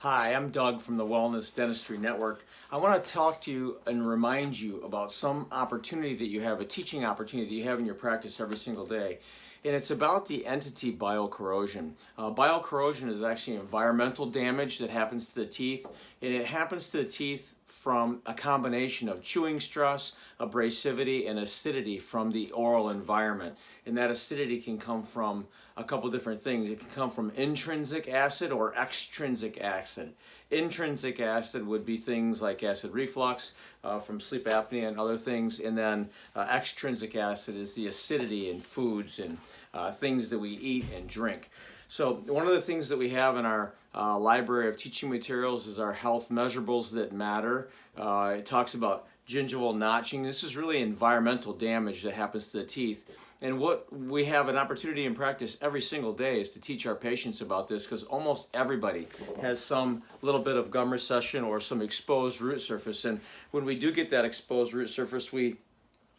Hi, I'm Doug from the Wellness Dentistry Network. I want to talk to you and remind you about some opportunity that you have, a teaching opportunity that you have in your practice every single day. And it's about the entity biocorrosion. Biocorrosion is actually environmental damage that happens to the teeth, and it happens to the teeth from a combination of chewing stress, abrasivity, and acidity from the oral environment. And that acidity can come from a couple different things. It can come from intrinsic acid or extrinsic acid. Intrinsic acid would be things like acid reflux from sleep apnea and other things, and then extrinsic acid is the acidity in foods and things that we eat and drink. So one of the things that we have in our library of teaching materials is our health measurables that matter. It talks about gingival notching. This is really environmental damage that happens to the teeth. And what we have an opportunity in practice every single day is to teach our patients about this, because almost everybody has some little bit of gum recession or some exposed root surface. And when we do get that exposed root surface, we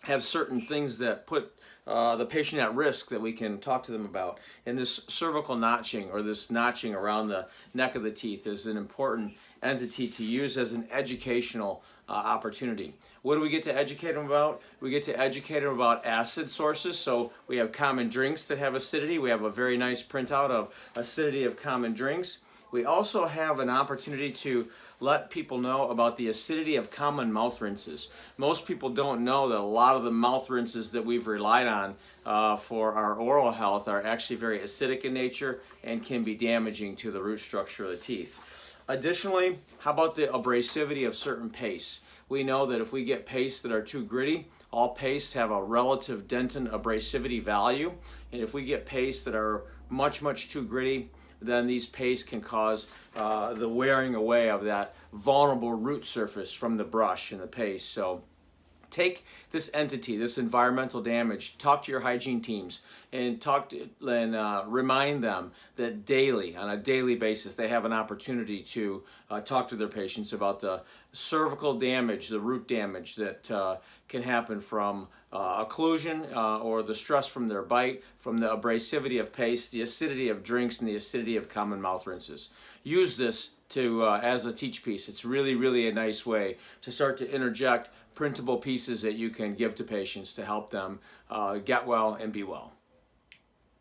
have certain things that put the patient at risk that we can talk to them about. And this cervical notching, or this notching around the neck of the teeth, is an important entity to use as an educational opportunity. What do we get to educate them about? We get to educate them about acid sources. So we have common drinks that have acidity. We have a very nice printout of acidity of common drinks. We also have an opportunity to let people know about the acidity of common mouth rinses. Most people don't know that a lot of the mouth rinses that we've relied on for our oral health are actually very acidic in nature and can be damaging to the root structure of the teeth. Additionally, how about the abrasivity of certain pastes? We know that if we get pastes that are too gritty, all pastes have a relative dentin abrasivity value, and if we get pastes that are much too gritty, then these pastes can cause the wearing away of that vulnerable root surface from the brush and the paste. So take this entity, this environmental damage, talk to your hygiene teams and remind them that daily, on a daily basis, they have an opportunity to talk to their patients about the cervical damage, the root damage that can happen from occlusion or the stress from their bite, from the abrasivity of paste, the acidity of drinks, and the acidity of common mouth rinses. Use this as a teach piece. It's really a nice way to start to interject printable pieces that you can give to patients to help them get well and be well.